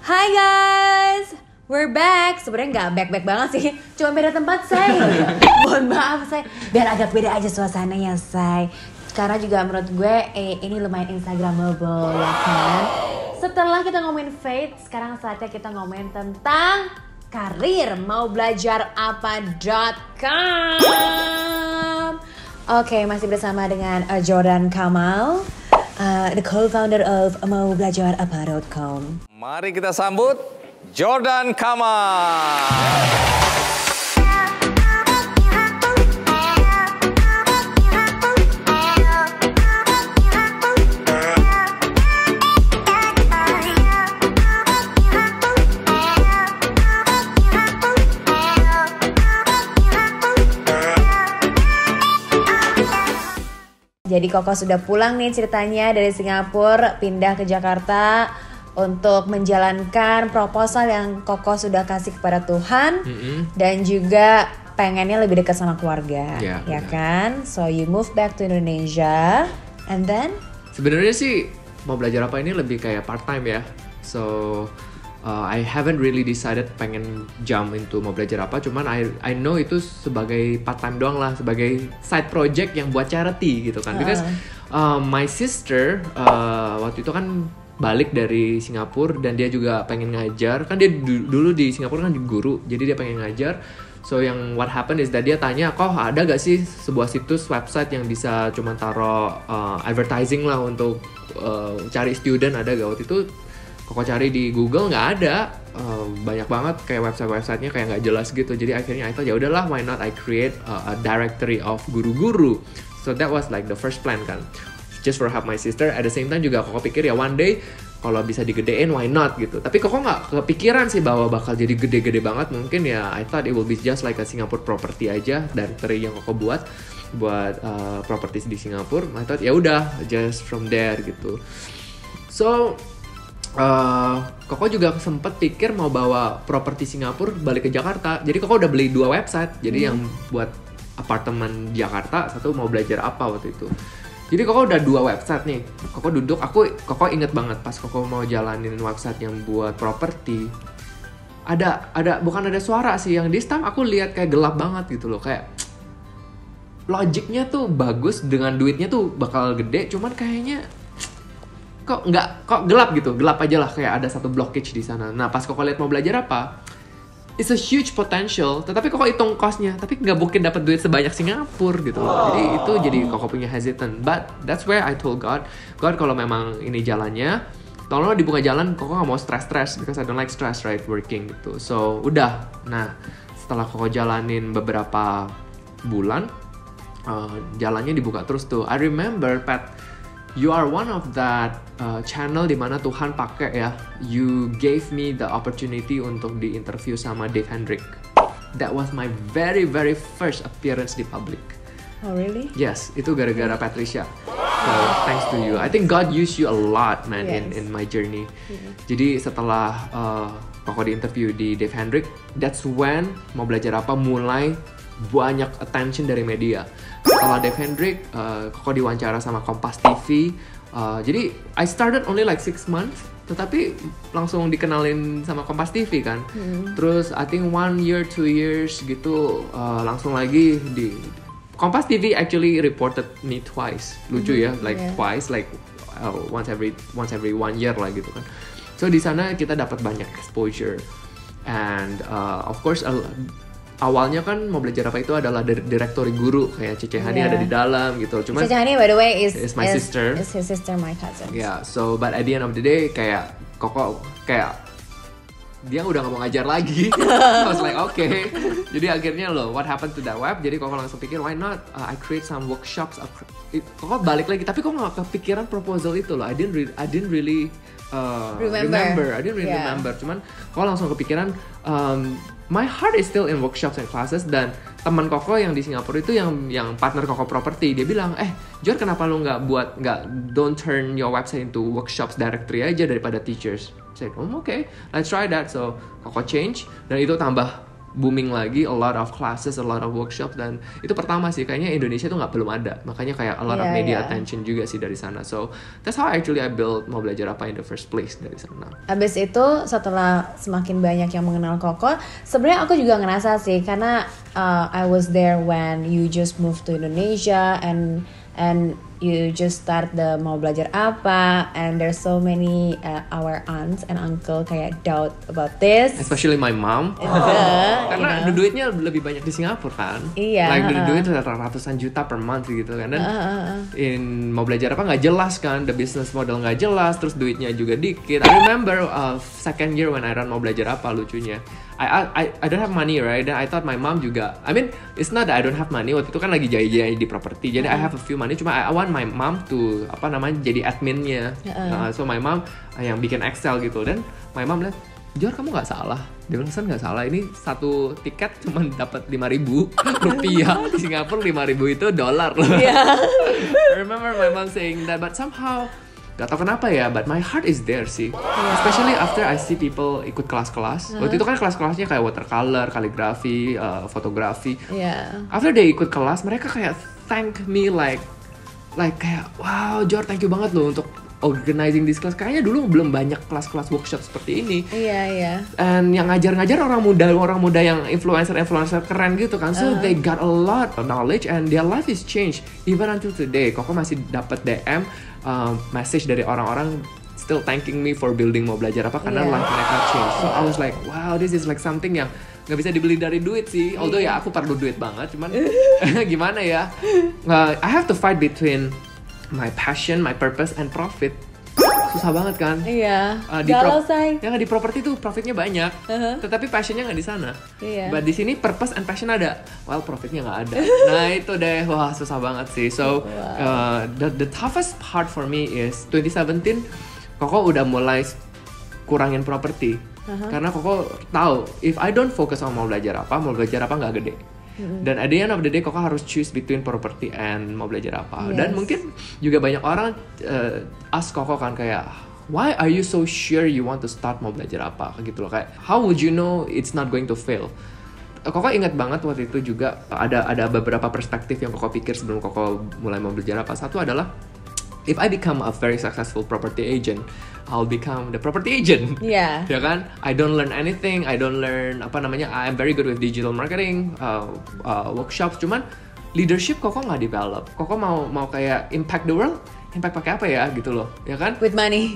Hai guys, we're back. Sebenarnya nggak back banget sih, cuma beda tempat say. Mohon maaf say, biar agak beda aja suasananya say. Karena juga menurut gue ini lumayan instagramable ya kan. Setelah kita ngomongin faith, sekarang saatnya kita ngomongin tentang karir. Mau belajar apa.com. Oke, masih bersama dengan Jordan Kamal, the co-founder of maubelajarapa.com. Mari kita sambut Jordan Kamal. Jadi Koko sudah pulang nih ceritanya dari Singapura, pindah ke Jakarta untuk menjalankan proposal yang Koko sudah kasih kepada Tuhan, dan juga pengennya lebih dekat sama keluarga, ya kan? So you move back to Indonesia, and then? Sebenarnya sih mau belajar apa ini lebih kayak part time ya. So I haven't really decided pengen jump into mau belajar apa, cuman I know itu sebagai part time doang lah, sebagai side project yang buat charity gitu kan. Because my sister waktu itu kan balik dari Singapura dan dia juga pengen ngajar. Kan dia dulu di Singapura kan guru, jadi dia pengen ngajar. So yang what happened is that dia tanya, kok ada gak sih sebuah situs website yang bisa cuma taruh advertising lah untuk cari student, ada gak? Waktu itu Koko cari di Google nggak ada, banyak banget kayak websitenya kayak nggak jelas gitu. Jadi akhirnya I thought ya udahlah, why not I create a directory of guru-guru. So that was like the first plan kan, just for help my sister. At the same time juga Koko pikir ya one day kalau bisa digedein why not gitu. Tapi Koko nggak kepikiran sih bahwa bakal jadi gede-gede banget. Mungkin ya I thought it will be just like a Singapore property aja, directory yang Koko buat properties di Singapura. I thought ya udah just from there gitu. So Koko juga sempet pikir mau bawa properti Singapura balik ke Jakarta. Jadi Koko udah beli 2 website. Jadi yang buat apartemen Jakarta, satu mau belajar apa waktu itu. Jadi Koko udah 2 website nih. Koko duduk, Koko inget banget pas Koko mau jalanin website yang buat properti. Bukan ada suara sih, yang this time aku lihat kayak gelap banget gitu loh, kayak logiknya tuh bagus, dengan duitnya tuh bakal gede, cuman kayaknya kok gelap gitu, gelap aja lah, kayak ada satu blockage di sana. Nah pas Koko lihat mau belajar apa, it's a huge potential, tetapi Koko hitung costnya, tapi nggak mungkin dapat duit sebanyak Singapura gitu. Jadi Koko punya hesitant, but that's where I told God kalau memang ini jalannya, tolong dibuka jalan. Koko nggak mau stress because I don't like stress right working gitu. So udah, nah setelah Koko jalanin beberapa bulan, jalannya dibuka terus tuh. I remember Pat, you are one of that channel dimana Tuhan pakai ya. You gave me the opportunity untuk di interview sama Dave Hendrik. That was my very very first appearance di public. Oh really? Yes, itu gara-gara Patricia. So thanks to you. I think God used you a lot, man, in my journey. Jadi setelah Koko di interview di Dave Hendrik, that's when mau belajar apa mulai banyak attention dari media. Setelah Dave Hendrik, Koko diwawancara sama Kompas TV. Jadi I started only like 6 months, tetapi langsung dikenalin sama Kompas TV kan. Terus I think 1 year, 2 years gitu, langsung lagi di Kompas TV actually reported me twice. Lucu ya, like twice, like once every 1 year lah gitu kan. So di sana kita dapat banyak exposure, and of course awalnya kan mau belajar apa itu adalah direktori guru, kayak Cece Hani ada di dalam gitu. Cuman Cece Hani by the way is my sister. Is his sister, my cousin. Yeah, so but at the end of the day kayak Koko kayak dia udah gak mau ngajar lagi. I was like okay. Jadi akhirnya what happened to that web? Jadi Koko langsung pikir why not I create some workshops. Koko balik lagi, tapi Koko gak kepikiran proposal itu loh. I didn't really remember. I didn't really remember. Cuman Koko langsung kepikiran. My heart is still in workshops and classes, dan teman Koko yang di Singapura itu yang partner Koko property, dia bilang, Jor kenapa lu don't turn your website into workshops directory aja daripada teachers. I said, okay, let's try that. So Koko change, dan itu tambah booming lagi, a lot of classes, a lot of workshops, dan itu pertama sih kayaknya Indonesia tuh nggak belum ada, makanya kayak a lot of media attention juga sih dari sana. So that's how actually I built Mau Belajar Apa in the first place dari sana. Abis itu setelah semakin banyak yang mengenal Koko, sebenarnya aku juga ngerasa sih karena I was there when you just moved to Indonesia and you just start the Mau Belajar Apa, and there's so many our aunts and uncle kayak doubt about this, especially my mom. Karena duitnya lebih banyak di Singapura kan. Iya. Like duit ratusan juta per month gitu kan. Dan in Mau Belajar Apa nggak jelas kan, the business model nggak jelas, terus duitnya juga dikit. I remember second year when I run Mau Belajar Apa, lucunya I don't have money, right? Dan I thought my mom juga, I mean it's not that I don't have money, waktu itu kan lagi jaya-jaya di properti, jadi I have a few money, cuma I want my mom to jadi adminnya. So my mom yang bikin Excel gitu, dan my mom lihat, Jor kamu nggak salah, dia bilang San nggak salah, ini satu tiket cuma dapat 5.000 rupiah, di Singapura 5.000 itu dolar loh. I remember my mom saying that, but somehow gak tau kenapa ya, but my heart is there sih. Especially after I see people ikut kelas-kelas. Waktu itu kan kelas-kelasnya kayak watercolor, kaligrafi, fotografi. After they ikut kelas, mereka kayak thank me like kayak wow Jor, thank you banget loh untuk organizing this class. Kayaknya dulu belum banyak kelas-kelas workshop seperti ini. And yang ngajar-ngajar orang muda yang influencer keren gitu kan. So they got a lot of knowledge and their life is changed. Even until today, Koko masih dapat DM message dari orang-orang still thanking me for building Mau Belajar Apa karena life mereka change. So I was like, wow, this is like something yang nggak bisa dibeli dari duit sih. Although ya aku perlu duit banget, cuman gimana ya? I have to fight between my passion, my purpose, and profit. Susah banget kan? Galau say. Ya di properti tuh profitnya banyak, tetapi passionnya nggak di sana. But di sini purpose and passion ada, well profitnya nggak ada. Nah itu deh, wah susah banget sih. So the toughest part for me is 2017, Koko udah mulai kurangin properti, karena Koko tahu if I don't focus on Mau Belajar Apa nggak gede. Dan at the end of the day Koko harus choose between property and Mau Belajar Apa. Dan mungkin juga banyak orang ask Koko kan kayak, why are you so sure you want to start Mau Belajar Apa? Gitu loh, kayak how would you know it's not going to fail? Koko ingat banget waktu itu juga ada beberapa perspektif yang Koko pikir sebelum Koko mulai Mau Belajar Apa. Satu adalah, if I become a very successful property agent, I'll become the property agent. Ya kan? I don't learn anything. I don't learn I'm very good with digital marketing, workshops. Cuman leadership Koko nggak develop. Koko mau kayak impact the world. Impact pakai apa ya gitu loh, ya kan? With money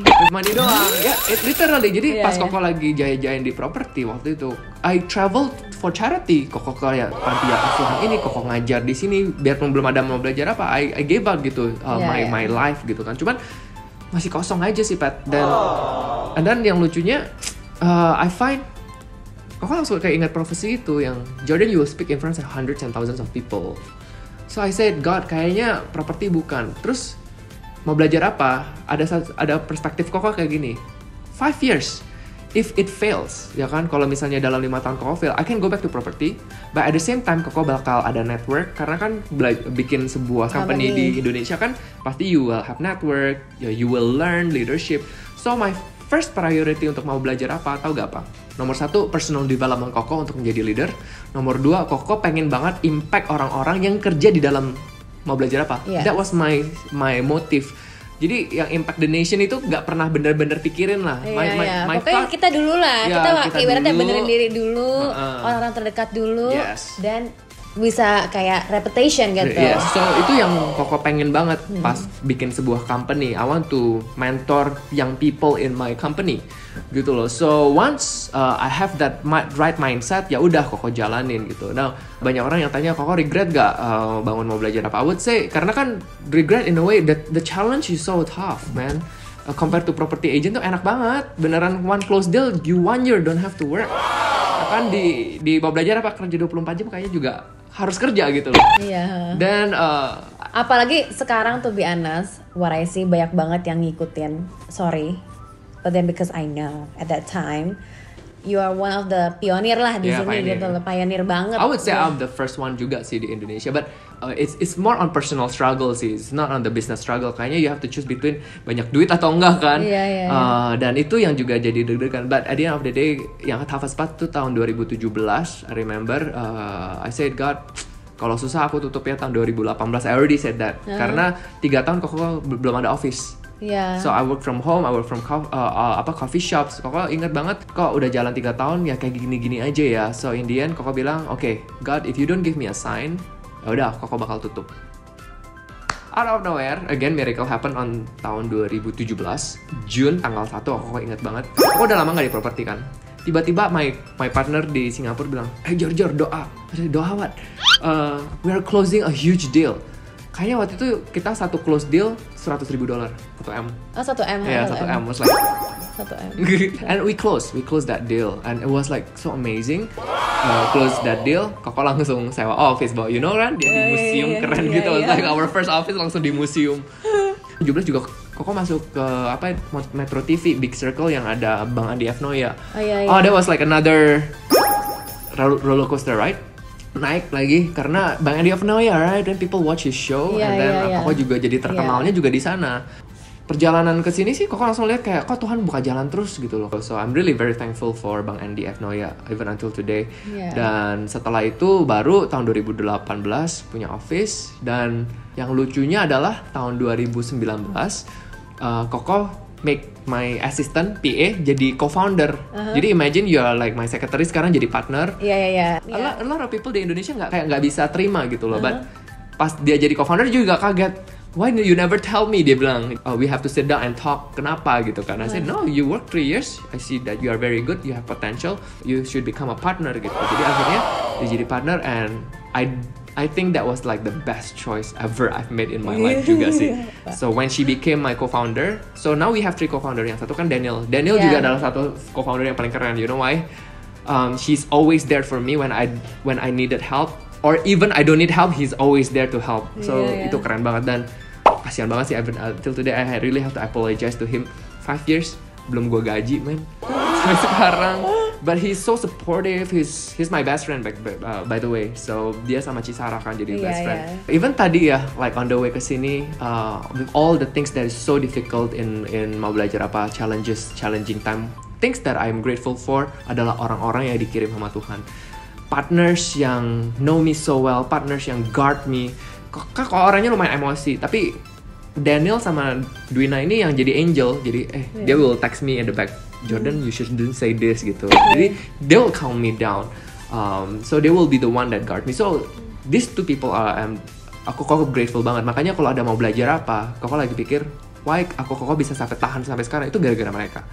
doang. Ya, literally. Jadi pas Koko lagi jaya-jayain di properti waktu itu, I traveled for charity. Koko kayak panti asuhan ini, Koko ngajar di sini. Biarpun belum ada Mau Belajar Apa, I gave up gitu, my life gitu kan. Cuman masih kosong aja sih Pat. Dan yang lucunya, I find Koko langsung kayak ingat profesi itu yang Jordan, you will speak in front of hundreds and thousands of people. So I said, God, kayaknya properti bukan. Terus Mau Belajar Apa, ada perspektif Koko kayak gini, 5 years, if it fails, ya kan, kalau misalnya dalam 5 tahun Koko fail, I can go back to property, but at the same time Koko bakal ada network, karena kan bikin sebuah company di Indonesia kan, pasti you will have network, you will learn leadership. So my first priority untuk Mau Belajar Apa, tau gak apa? Nomor 1, personal development Koko untuk menjadi leader. Nomor 2, Koko pengen banget impact orang-orang yang kerja di dalam Mau Belajar Apa. That was my motive. Jadi yang impact the nation itu nggak pernah bener-bener pikirin lah. My pokoknya kita dulu lah. Kita ibaratnya benerin diri dulu, orang-orang terdekat dulu, dan bisa kayak reputation gitu. So itu yang Koko pengen banget pas bikin sebuah company. I want to mentor young people in my company, gitu loh. So once I have that right mindset, ya udah Koko jalanin gitu. Nah banyak orang yang tanya, Koko regret gak bangun Mau Belajar Apa? I would say karena kan regret in a way that the challenge is so tough, man. Compared to property agent tuh enak banget. Beneran one close deal, you 1 year don't have to work. Kan di Mau Belajar Apa kerja 24 jam kayaknya juga harus kerja gitu loh. Dan apalagi sekarang tuh be honest, what I see banyak banget yang ngikutin. Sorry, but then because I know at that time you are one of the pionir lah di sini gitu loh, pioneer banget. I would say I'm the first one juga sih di Indonesia, but it's more on personal struggle sih, it's not on the business struggle. Kayaknya you have to choose between banyak duit atau enggak kan. Dan itu yang juga jadi deg-degan. But at the end of the day, yang toughest part tuh tahun 2017. I remember I said, God, kalau susah aku tutup ya tahun 2018. I already said that. Karena 3 tahun Koko belum ada office. So I work from home, I work from coffee shops. Koko inget banget, kok udah jalan 3 tahun ya kayak gini-gini aja ya. So in the end Koko bilang, okay, God, if you don't give me a sign, ya udah Koko bakal tutup. Out of nowhere, again miracle happen on tahun 2017 June tanggal 1, Koko inget banget. Koko udah lama gak di properti kan. Tiba-tiba my partner di Singapura bilang, hey Jor doa. Doa what? We are closing a huge deal. Kayaknya waktu itu kita satu close deal $100,000, 1M. Oh, 1M. Yeah, 1M was like 1M. And we closed that deal, and it was like so amazing. Close that deal, Koko langsung sewa office, you know kan, dia di museum keren gitu. It was like our first office langsung di museum. 17 juga Koko masuk ke Metro TV Big Circle yang ada Bang Andi F. Noya. Oh, that was like another roller coaster ride. Naik lagi karena Bang Andi F. Noya, right? Then people watch his show, and then Koko juga jadi terkenalnya juga di sana. Perjalanan ke sini sih Koko langsung lihat kayak kok Tuhan buka jalan terus gitu loh. So I'm really very thankful for Bang Andi F. Noya even until today. Dan setelah itu baru tahun 2018 punya office, dan yang lucunya adalah tahun 2019 Koko make my assistant PA jadi co-founder. Jadi imagine you are like my secretary, sekarang jadi partner. A lot of people di Indonesia nggak bisa terima gitu loh. But pas dia jadi co-founder juga kaget. Why you never tell me? Dia bilang, oh, we have to sit down and talk. Kenapa gitu kan? I said, no, you work 3 years. I see that you are very good. You have potential. You should become a partner gitu. Jadi akhirnya dia jadi partner, and I think that was like the best choice ever I've made in my life juga sih. So when she became my co-founder, so now we have 3 co-founder. Yang satu kan Daniel juga adalah satu co-founder yang paling keren. You know why? She's always there for me when I needed help, or even I don't need help, he's always there to help. So itu keren banget, dan kasihan banget sih. Till today I really have to apologize to him. 5 years belum gue gaji, man. Sampai sekarang. But he's so supportive. He's my best friend by the way. So dia sama Cisara kan jadi best friend. Even tadi ya, like on the way ke sini, with all the things that is so difficult in mau belajar apa, challenging time, things that I'm grateful for adalah orang-orang yang dikirim sama Tuhan. Partners yang know me so well, partners yang guard me. Kok orangnya lumayan emosi, tapi Daniel sama Dwina ini yang jadi angel. Jadi dia will text me in the back, Jordan, you shouldn't say this gitu. Jadi they will calm me down. So they will be the one that guard me. So these 2 people aku grateful banget. Makanya kalau ada mau belajar apa, Koko lagi pikir, why aku bisa tahan sampai sekarang, itu gara-gara mereka.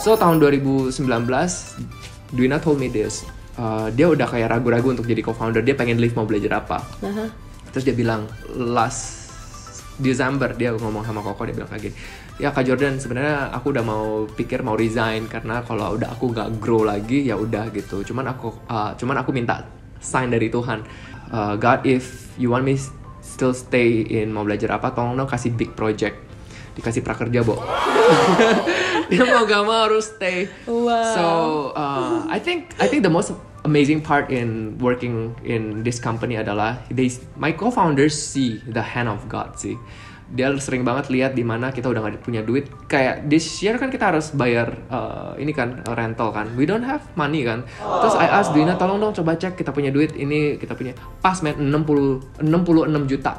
So tahun 2019 Dwina told me this. Dia udah kayak ragu-ragu untuk jadi co-founder. Dia pengen leave mau belajar apa. Terus dia bilang last Desember dia ngomong sama Koko, dia bilang kayak gini, ya Kak Jordan, sebenarnya aku udah mau resign karena kalau udah aku nggak grow lagi ya udah gitu. Cuman aku minta sign dari Tuhan. God, if you want me still stay in mau belajar apa, tolong dong kasih big project, dikasih prakerja, Bo. Dia mau gak mau harus stay. So I think the most amazing part in working in this company adalah my co-founders see the hand of God sih. Dia sering banget lihat di mana kita udah gak punya duit. Kayak this year kan kita harus bayar ini kan rental kan. We don't have money kan. Terus I ask Dwina, tolong dong coba cek kita punya duit ini, kita punya pas man 66 juta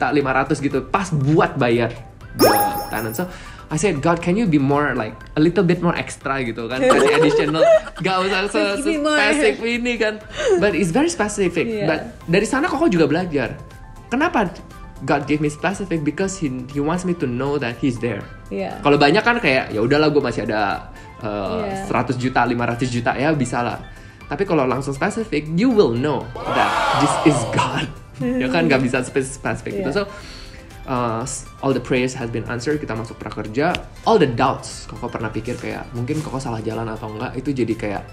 500 gitu, pas buat bayar the tenant. So I said, God, can you be more like a little bit more extra gitu kan, kasih additional, gak usah spesifik ini kan, but it's very specific. But dari sana Koko juga belajar. Kenapa God gave me specific? Because he wants me to know that he's there. Kalau banyak kan kayak ya udahlah, gue masih ada 100 juta 500 juta ya bisa lah. Tapi kalau langsung spesifik, you will know that this is God. Ya kan, gak bisa spesifik gitu. So all the prayers has been answered, kita masuk prakerja. All the doubts Koko pernah pikir kayak mungkin Koko salah jalan atau enggak, itu jadi kayak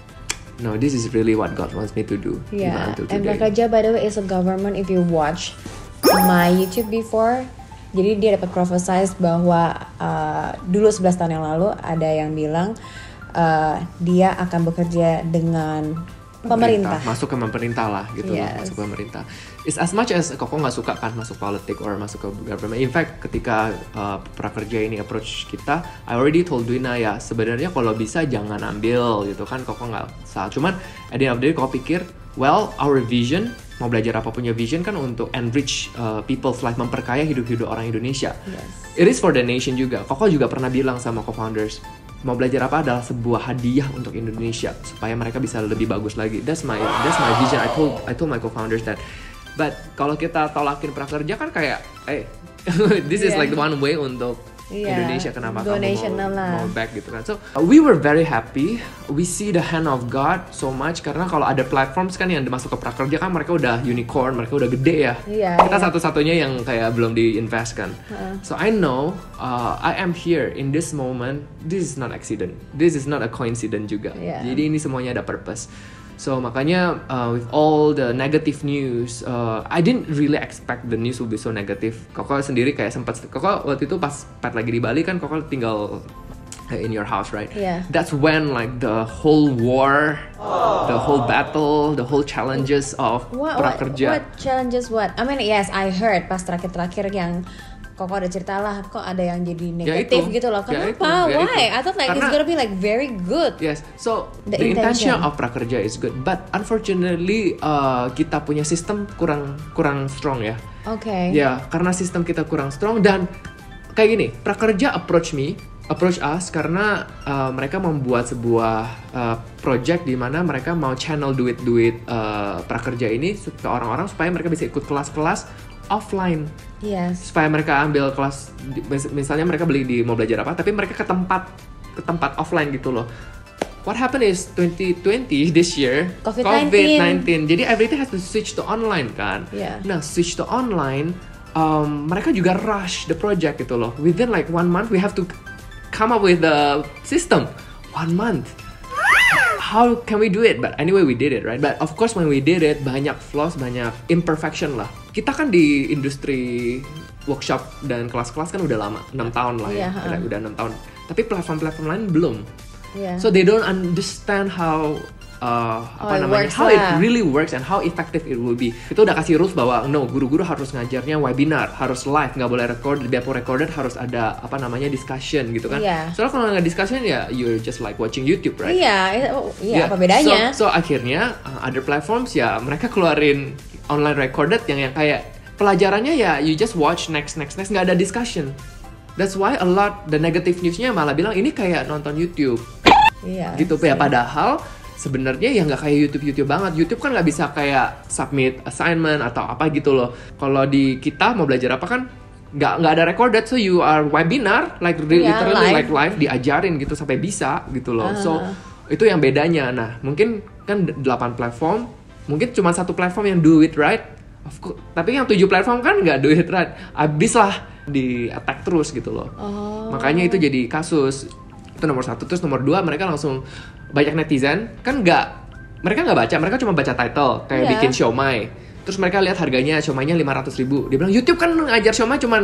no, this is really what God wants me to do. And prakerja by the way is a government. If you watch my YouTube before, jadi dia dapat prophesize bahwa dulu 11 tahun yang lalu ada yang bilang dia akan bekerja dengan Pemerintah. masuk ke pemerintah lah gitu loh, Yes. masuk ke pemerintah. It's as much as Koko nggak suka kan masuk politik or masuk ke government. In fact ketika prakerja ini approach kita, I already told Duina ya sebenarnya kalau bisa jangan ambil gitu kan, Koko nggak salah. Cuman at the end of the day Koko pikir, well our vision mau belajar apa punya vision kan untuk enrich people's life, memperkaya hidup-hidup orang Indonesia. Yes. It is for the nation juga. Koko juga pernah bilang sama co-founders, mau belajar apa adalah sebuah hadiah untuk Indonesia supaya mereka bisa lebih bagus lagi. That's my vision. I told my co-founders that. But kalau kita tolakin prakerja kan kayak, this is Yeah. like the one way untuk Yeah. Indonesia, kenapa Donation kamu lah. mau back gitu kan. So we were very happy. We see the hand of God so much karena kalau ada platforms kan yang masuk ke prakerja kan mereka udah unicorn, mereka udah gede ya. Iya, Kita iya. satu-satunya yang kayak belum diinvest kan. So I know I am here in this moment. This is not accident. This is not a coincidence juga. Yeah. Jadi ini semuanya ada purpose. So makanya with all the negative news, I didn't really expect the news will be so negative. Koko sendiri kayak sempat, Koko waktu itu pas Pat lagi di Bali kan, Koko tinggal in your house, right? Yeah. That's when like the whole war, the whole battle, the whole challenges of prakerja. What challenges what? I mean yes, I heard pas terakhir-terakhir yang Koko ada cerita lah, kok ada yang jadi negatif itu. gitu loh. Ya Kenapa? itu, ya Why? itu. I thought like it's Karena- gonna be like very good. Yes, so The the intention intention. of prakerja is good, but unfortunately kita punya sistem kurang strong ya. Oke. Ya, karena sistem kita kurang strong dan kayak gini, prakerja approach us karena mereka membuat sebuah project di mana mereka mau channel duit prakerja ini ke orang-orang supaya mereka bisa ikut kelas-kelas offline. Yes. Supaya mereka ambil kelas misalnya mereka beli di mau belajar apa tapi mereka ke tempat offline gitu loh. What happened is 2020 this year COVID-19. Jadi everything has to switch to online kan. Yeah. Nah, switch to online mereka juga rush the project gitu loh. Within like 1 month we have to come up with the system. 1 month. How can we do it? But anyway we did it, right? But of course when we did it banyak flaws, banyak imperfection lah. Kita kan di industri workshop dan kelas-kelas kan udah lama, 6 tahun lah ya. Iya, Udah 6 tahun. Tapi platform-platform lain belum. Yeah. So they don't understand how it works how it lah. really works and how effective it will be. Itu udah kasih rules bahwa no, guru-guru harus ngajarnya webinar, harus live, nggak boleh record. Biarpun recorded harus ada discussion gitu kan. Iya. Soalnya kalau nggak discussion ya you're just like watching YouTube, right? Iya, Yeah. apa bedanya? So akhirnya other platforms ya mereka keluarin online recorded yang kayak pelajarannya ya you just watch next nggak ada discussion. That's why a lot the negative newsnya malah bilang ini kayak nonton YouTube Iya. gitu ya. Padahal sebenarnya ya nggak kayak YouTube banget. YouTube kan nggak bisa kayak submit assignment atau apa gitu loh. Kalau di kita mau belajar apa kan nggak ada recorded, so you are webinar like Yeah, literally live. like live diajarin gitu sampai bisa gitu loh. So itu yang bedanya. Nah mungkin kan 8 platform, mungkin cuma satu platform yang do it right. Of course, tapi yang 7 platform kan nggak do it right. Abis lah di attack terus gitu loh. Makanya itu jadi kasus. Itu nomor 1. Terus nomor 2 mereka langsung banyak netizen kan mereka nggak baca, mereka cuma baca title kayak Iya. bikin siomay. Terus mereka lihat harganya siomaynya 500.000. Dia bilang YouTube kan ngajar siomay cuman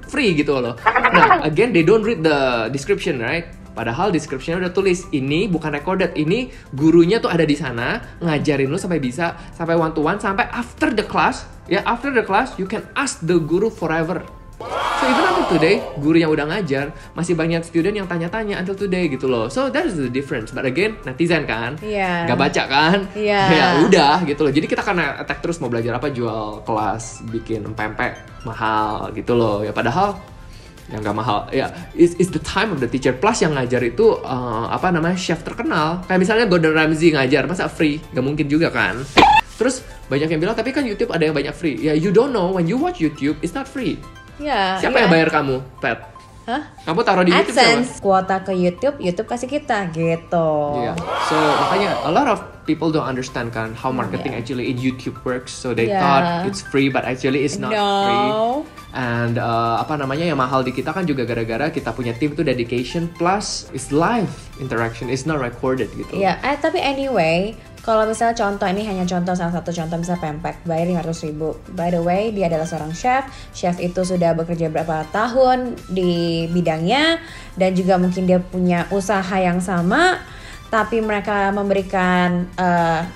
free gitu loh. Nah, again they don't read the description, right? Padahal description-nya udah tulis ini bukan recorded, ini gurunya tuh ada di sana ngajarin lu sampai bisa, sampai one to one, sampai after the class. Ya, after the class you can ask the guru forever. So even until today, guru yang udah ngajar masih banyak student yang tanya-tanya until today gitu loh. So that is the difference. But again, netizen kan, Iya. nggak baca kan, Iya. ya udah gitu loh. Jadi kita karena attack terus mau belajar apa, jual kelas, bikin pempek mahal gitu loh. Ya padahal yang nggak mahal. Ya is the time of the teacher. Plus yang ngajar itu chef terkenal. Kayak misalnya Gordon Ramsay ngajar, masa free? Nggak mungkin juga kan. Terus banyak yang bilang tapi kan YouTube ada yang banyak free. Ya you don't know when you watch YouTube, it's not free. Iya. Siapa yang bayar kamu, Pat? Hah? Kamu taruh di YouTube siapa? AdSense, kuota ke YouTube kasih kita gitu. Iya. So makanya a lot of people don't understand kan how marketing actually in YouTube works. So they Yeah. thought it's free, but actually it's not No. free. And yang mahal di kita kan juga gara-gara kita punya tim tuh dedication plus it's live interaction, it's not recorded gitu. Iya, tapi anyway, kalau misalnya contoh ini hanya contoh salah satu contoh misalnya pempek bayar 500.000. By the way, dia adalah seorang chef. Chef itu sudah bekerja berapa tahun di bidangnya dan juga mungkin dia punya usaha yang sama. tapi mereka memberikan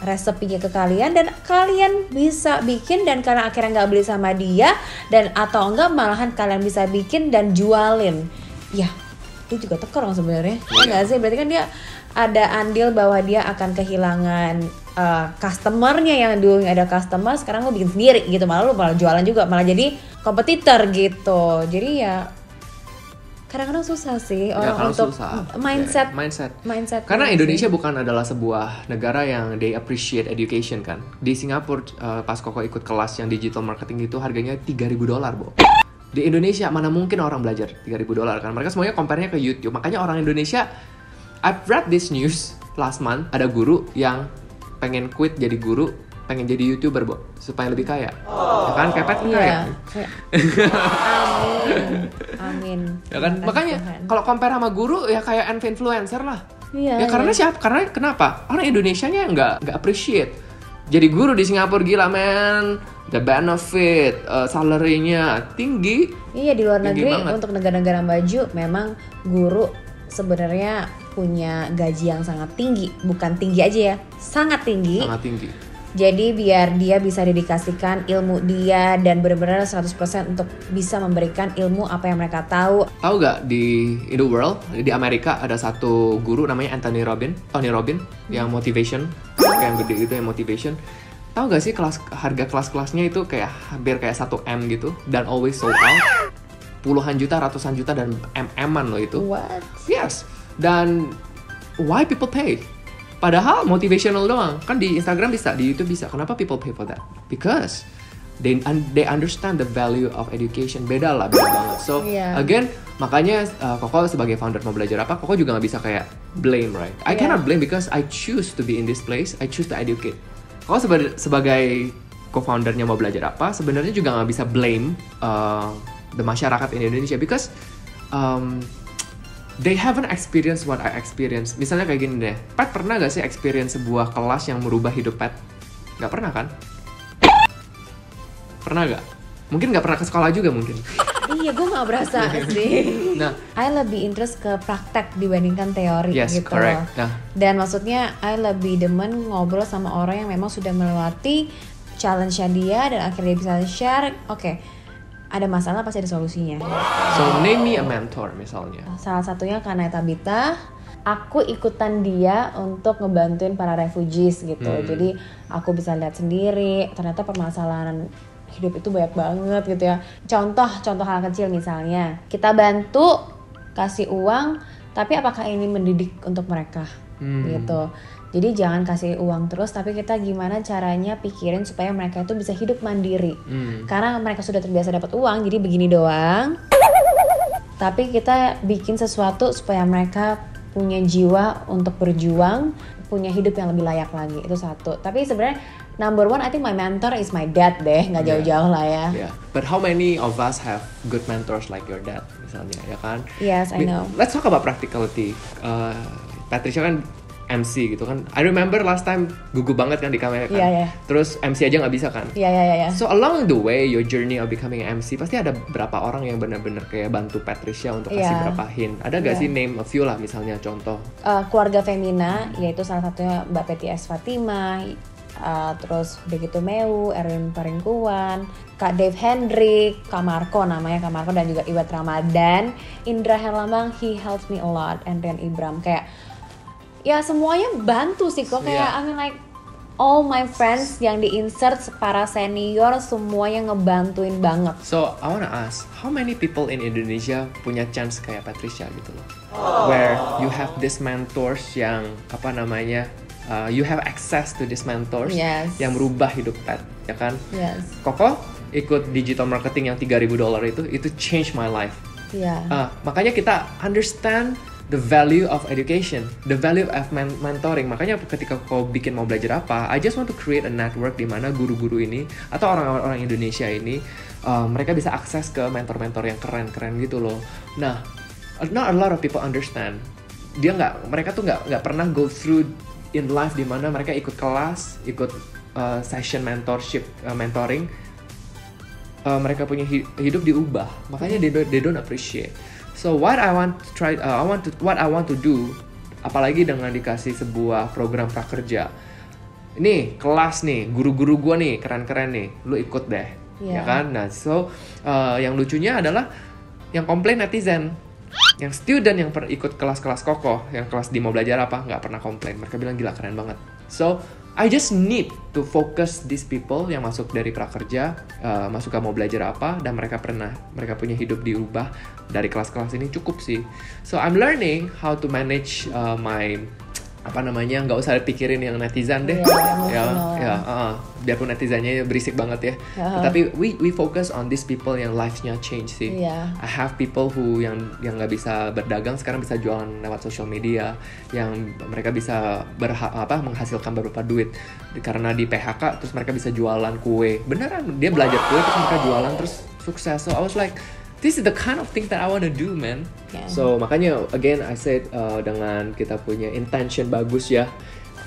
resepinya ke kalian dan kalian bisa bikin dan kalian akhirnya nggak beli sama dia dan atau enggak malahan kalian bisa bikin dan jualin, ya dia juga tekor dong sebenarnya, ya nggak sih? Berarti kan dia ada andil bahwa dia akan kehilangan customernya yang dulu ada customer, sekarang lo bikin sendiri gitu, malah lo malah jualan juga, malah jadi kompetitor gitu. Jadi ya kadang-kadang susah sih orang untuk susah. mindset. Karena Indonesia bukan adalah sebuah negara yang they appreciate education kan. Di Singapura pas Koko ikut kelas yang digital marketing itu harganya $3.000, Bo. Di Indonesia mana mungkin orang belajar $3.000 kan. Mereka semuanya compare-nya ke YouTube. Makanya orang Indonesia, I've read this news last month, ada guru yang pengen quit jadi guru, pengen jadi YouTuber, Bo, supaya lebih kaya. Ya kan, kayak Pat kaya. Amin. Ya kan, makanya kalau compare sama guru ya kayak influencer lah. Iya, ya karena siapa? Karena kenapa? Orang Indonesianya nggak appreciate. Jadi guru di Singapura gila man, the benefit, salary-nya tinggi. Iya, di luar tinggi negeri banget. untuk negara-negara maju memang guru sebenarnya punya gaji yang sangat tinggi, bukan tinggi aja ya, sangat tinggi. Sangat tinggi. Jadi biar dia bisa dedikasikan ilmu dia dan benar-benar 100% untuk bisa memberikan ilmu apa yang mereka tahu. Tahu gak di the world, di Amerika ada satu guru namanya Tony Robbins yang motivation, yang gede itu yang motivation. Tahu gak sih harga kelas-kelasnya itu kayak hampir kayak 1 M gitu dan always sold out. Puluhan juta, ratusan juta dan M-an loh itu. What? Yes. Dan why people pay? Padahal motivational doang. Kan di Instagram bisa, di YouTube bisa. Kenapa people pay for that? Because they understand the value of education. Beda banget. So again, makanya Koko sebagai founder Mau Belajar Apa, Koko juga nggak bisa kayak blame, right? I cannot blame because I choose to be in this place. I choose to educate. Koko sebagai co-foundernya Mau Belajar Apa, sebenarnya juga nggak bisa blame the masyarakat in Indonesia because they haven't experienced what I experienced. Misalnya kayak gini deh, Pat pernah gak sih experience sebuah kelas yang merubah hidup Pat? Gak pernah kan? Pernah gak? Mungkin gak pernah ke sekolah juga mungkin. Iya, gue gak berasa sih. Nah, I lebih interest ke praktek dibandingkan teori yes, gitu. correct. Nah, dan maksudnya I lebih demen ngobrol sama orang yang memang sudah melewati challenge-nya dia dan akhirnya dia bisa share, oke, ada masalah pasti ada solusinya. So name me a mentor misalnya. Salah satunya Kanai Tabita. Aku ikutan dia untuk ngebantuin para refugees gitu. Jadi aku bisa lihat sendiri ternyata permasalahan hidup itu banyak banget gitu ya. Contoh hal kecil misalnya, kita bantu kasih uang, tapi apakah ini mendidik untuk mereka gitu. Jadi jangan kasih uang terus, tapi kita gimana caranya pikirin supaya mereka itu bisa hidup mandiri. Karena mereka sudah terbiasa dapat uang, jadi begini doang. Tapi kita bikin sesuatu supaya mereka punya jiwa untuk berjuang, punya hidup yang lebih layak lagi. Itu satu. Tapi sebenarnya number one, I think my mentor is my dad deh, nggak jauh-jauh lah ya. Yeah. But how many of us have good mentors like your dad, misalnya, ya kan? Yes, I know. Let's talk about practicality. Patricia kan MC gitu kan. I remember last time gugup banget kan di kamera kan. Yeah. Terus MC aja nggak bisa kan. Iya. So along the way, your journey of becoming an MC, pasti ada berapa orang yang benar-benar kayak bantu Patricia untuk kasih berapa hint. Ada gak sih name a few lah misalnya contoh? Keluarga Femina, yaitu salah satunya Mbak Peti S. Fatima, terus begitu Meu, Erwin Paringkuan, Kak Dave Hendrik, Kak Marco namanya, Kak Marco dan juga Iwat Ramadan, Indra Herlambang, he helps me a lot, and Rian Ibram. Kayak ya semuanya bantu sih kok, kayak I mean like all my friends yang di-insert para senior semuanya ngebantuin banget. So I wanna ask, how many people in Indonesia punya chance kayak Patricia gitu loh? Where you have these mentors yang apa namanya, you have access to these mentors yang merubah hidup Pat, ya kan? Yes. Koko ikut digital marketing yang $3.000 itu change my life. Makanya kita understand the value of education, the value of mentoring. Makanya ketika kau bikin Mau Belajar Apa, I just want to create a network di mana guru-guru ini atau orang-orang Indonesia ini mereka bisa akses ke mentor-mentor yang keren-keren gitu loh. Nah, not a lot of people understand. Mereka tuh nggak pernah go through in life di mana mereka ikut kelas, ikut session mentoring. Mereka punya hidup diubah. Makanya they don't appreciate. So what I want to do apalagi dengan dikasih sebuah program prakerja. Ini kelas nih, guru-guru gue nih keren-keren nih, lu ikut deh, ya kan? Nah, yang lucunya adalah yang komplain netizen, yang student yang ikut kelas-kelas kokoh, yang kelas di mau belajar apa nggak pernah komplain. Mereka bilang gila keren banget. So I just need to focus these people yang masuk dari prakerja, masuk ke mau belajar apa, dan mereka punya hidup diubah dari kelas-kelas ini cukup sih. So I'm learning how to manage nggak usah pikirin yang netizen deh, biarpun netizennya berisik banget ya. Tapi we focus on these people yang life-nya change sih. I have people who yang nggak bisa berdagang sekarang bisa jualan lewat social media, yang mereka bisa menghasilkan beberapa duit karena di PHK, terus mereka bisa jualan kue. Beneran dia belajar kue terus mereka jualan terus sukses. So I was like, this is the kind of thing that I want to do, man. So makanya again I said dengan kita punya intention bagus ya,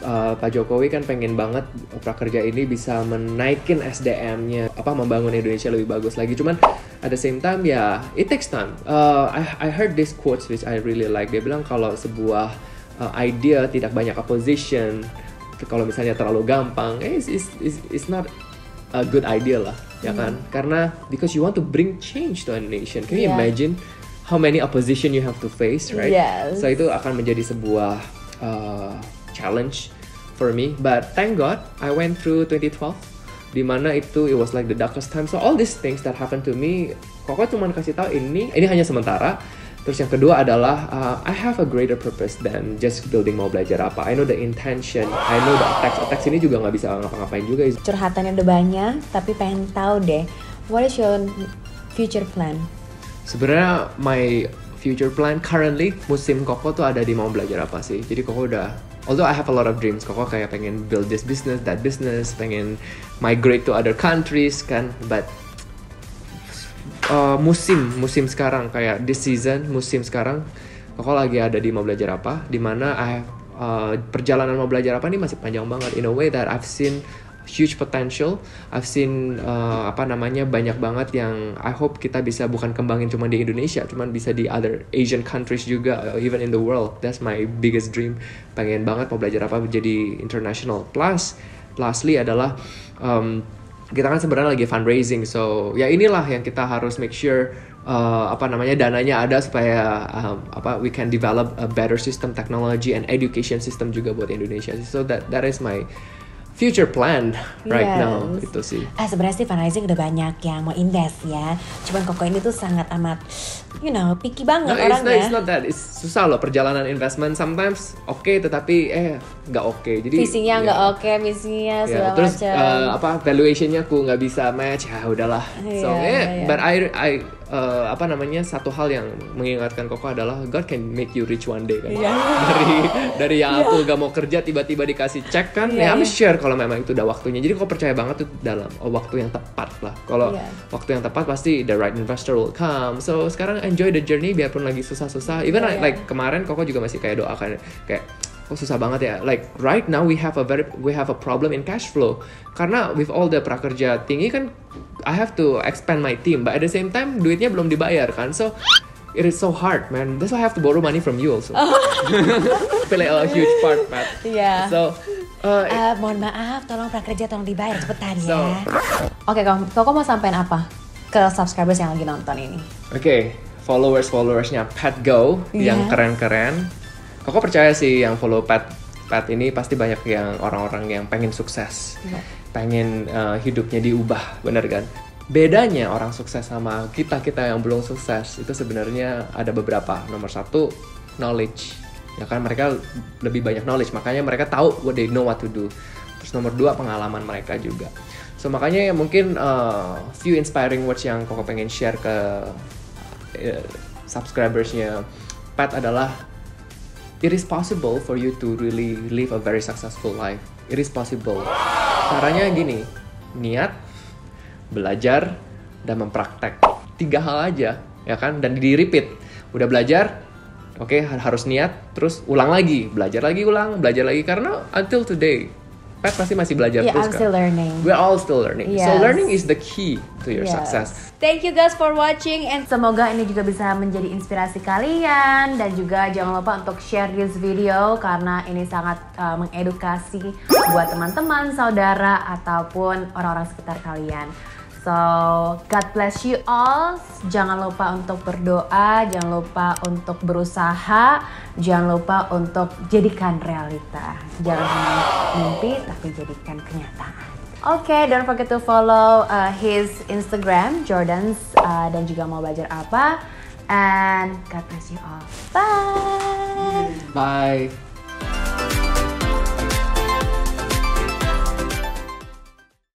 Pak Jokowi kan pengen banget prakerja ini bisa menaikin SDM-nya, membangun Indonesia lebih bagus lagi. Cuman at the same time ya, it takes time. I heard this quotes which I really like. Dia bilang kalau sebuah idea tidak banyak opposition, kalau misalnya terlalu gampang, it's not a good idea lah, ya kan? Karena because you want to bring change to a nation. Can you imagine how many opposition you have to face, right? So itu akan menjadi sebuah challenge for me. But thank God I went through 2012, dimana it was like the darkest time. So all these things that happened to me, Koko cuma kasih tahu ini hanya sementara. Terus yang kedua adalah I have a greater purpose than just building mau belajar apa. I know the intention, I know the attacks ini juga nggak bisa ngapa-ngapain juga. Curhatannya udah banyak, tapi pengen tahu deh, what is your future plan? Sebenarnya my future plan currently musim Koko tuh ada di mau belajar apa sih. Jadi Koko udah, although I have a lot of dreams, Koko kayak pengen build this business, that business, pengen migrate to other countries kan, but musim sekarang kayak this season, musim sekarang Koko lagi ada di mau belajar apa, dimana perjalanan mau belajar apa ini masih panjang banget, in a way that I've seen huge potential, I've seen banyak banget yang I hope kita bisa bukan kembangin cuma di Indonesia, cuman bisa di other Asian countries juga, even in the world. That's my biggest dream, pengen banget mau belajar apa jadi international. Plus lastly adalah kita kan sebenarnya lagi fundraising, so ya inilah yang kita harus make sure dananya ada supaya we can develop a better system, technology and education system juga buat Indonesia. So that is my future plan right now, itu sih. Sebenarnya sih fundraising udah banyak yang mau invest ya. Cuman Koko ini tuh sangat amat, picky banget orangnya. It's not that. It's susah loh perjalanan investment. Sometimes tetapi nggak oke. Jadi visinya nggak oke, misinya segala terus macam. Valuationnya aku nggak bisa match. Ya udahlah. But satu hal yang mengingatkan Koko adalah God can make you rich one day kan. Dari yang aku gak mau kerja tiba-tiba dikasih cek kan. I'm sure kalau memang itu udah waktunya. Jadi Koko percaya banget tuh dalam waktu yang tepat lah. Kalau waktu yang tepat pasti the right investor will come. So sekarang enjoy the journey biarpun lagi susah-susah. Even like kemarin Koko juga masih kayak doakan kayak susah banget ya. Like right now we have a problem in cash flow. Karena with all the prakerja tinggi kan I have to expand my team, but at the same time duitnya belum dibayar kan. So it is so hard, man. That's why I have to borrow money from you also. Play a huge part, Pat. So mohon maaf, tolong prakerja tolong dibayar cepetan ya. Oke, Koko mau sampein apa ke subscribers yang lagi nonton ini? Followersnya Pat Go yang keren-keren. Koko percaya sih yang follow Pat ini pasti banyak yang orang-orang yang pengen sukses, pengen hidupnya diubah, bener kan? Bedanya orang sukses sama kita yang belum sukses itu sebenarnya ada beberapa. Nomor satu, knowledge, ya kan, mereka lebih banyak knowledge, makanya mereka tahu they know what to do. Terus nomor dua, pengalaman mereka juga. So makanya mungkin few inspiring words yang Koko pengen share ke subscribersnya Pat adalah, it is possible for you to really live a very successful life. It is possible. Caranya gini, niat, belajar, dan mempraktek. 3 hal aja, ya kan? Dan di-repeat. Udah belajar, harus niat, terus ulang lagi. Belajar lagi, ulang, belajar lagi. Karena until today, Pat pasti masih belajar Yeah, terus I'm kan. still learning. We're all still learning. So Yes. learning is the key to your Yes. success. Thank you guys for watching and semoga ini juga bisa menjadi inspirasi kalian dan juga jangan lupa untuk share this video karena ini sangat mengedukasi buat teman-teman, saudara ataupun orang-orang sekitar kalian. So, God bless you all. Jangan lupa untuk berdoa, jangan lupa untuk berusaha, jangan lupa untuk jadikan realita. Jangan hanya mimpi, tapi jadikan kenyataan. Oke, don't forget to follow his Instagram, Jordan's, dan juga mau belajar apa. And God bless you all. Bye! Bye.